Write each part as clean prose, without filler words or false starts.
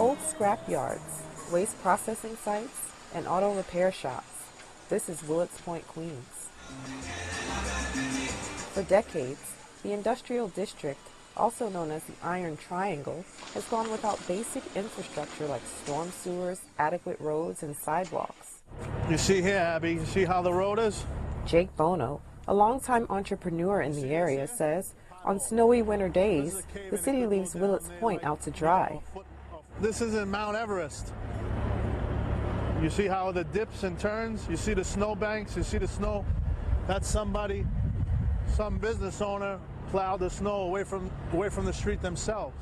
old scrap yards, waste processing sites, and auto repair shops. This is Willets Point, Queens. For decades, the industrial district, also known as the Iron Triangle, has gone without basic infrastructure like storm sewers, adequate roads, and sidewalks. You see here, Abby, you see how the road is? Jake Bono, a longtime entrepreneur in the area, says on snowy winter days, the city leaves Willets Point out to dry. This isn't Mount Everest. You see how the dips and turns? You see the snow banks? You see the snow? That's somebody, some business owner plowed the snow away from the street themselves.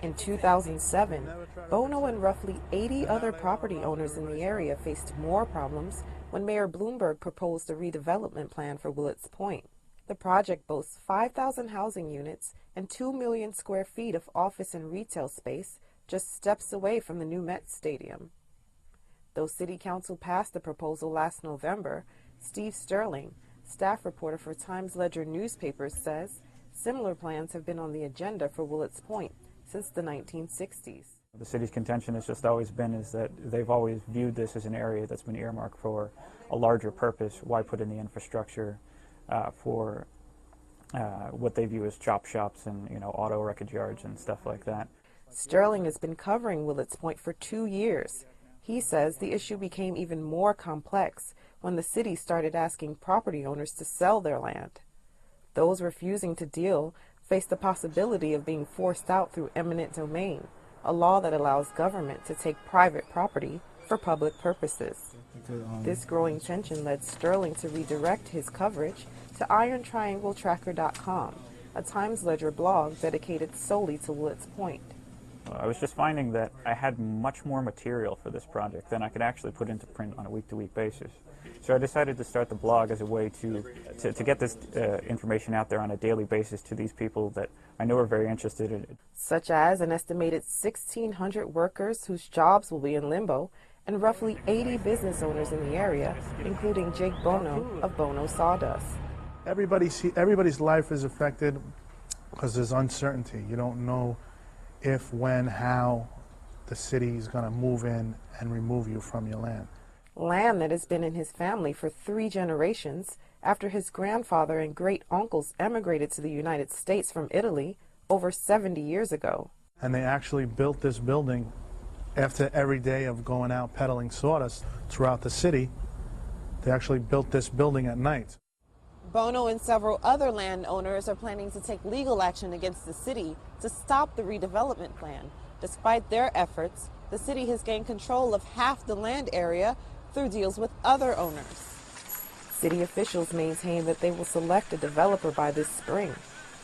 In 2007, Bono and roughly 80 other property owners in the area faced more problems when Mayor Bloomberg proposed a redevelopment plan for Willets Point. The project boasts 5,000 housing units and 2 million square feet of office and retail space, just steps away from the new Mets Stadium. Though City Council passed the proposal last November, Stephen Stirling, staff reporter for Times-Ledger newspapers, says similar plans have been on the agenda for Willets Point since the 1960s. The city's contention has just always been is that they've always viewed this as an area that's been earmarked for a larger purpose. Why put in the infrastructure for what they view as chop shops and auto wreckage yards and stuff like that. Stirling has been covering Willets Point for 2 years. He says the issue became even more complex when the city started asking property owners to sell their land. Those refusing to deal face the possibility of being forced out through eminent domain, a law that allows government to take private property for public purposes. This growing tension led Stirling to redirect his coverage to IronTriangleTracker.com, a Times-Ledger blog dedicated solely to Willets Point. I was just finding that I had much more material for this project than I could actually put into print on a week-to-week basis. So I decided to start the blog as a way to get this information out there on a daily basis to these people that I know are very interested in it. Such as an estimated 1,600 workers whose jobs will be in limbo, and roughly 80 business owners in the area, including Jake Bono of Bono Sawdust. Everybody's life is affected because there's uncertainty. You don't know if, when, how the city is going to move in and remove you from your land. Land that has been in his family for 3 generations after his grandfather and great-uncles emigrated to the United States from Italy over 70 years ago. And they actually built this building after every day of going out peddling sawdust throughout the city. They actually built this building at night. Bono and several other landowners are planning to take legal action against the city to stop the redevelopment plan. Despite their efforts, the city has gained control of half the land area through deals with other owners. City officials maintain that they will select a developer by this spring.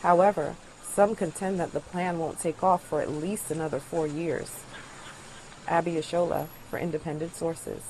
However, some contend that the plan won't take off for at least another 4 years. Abi Ishola for Independent Sources.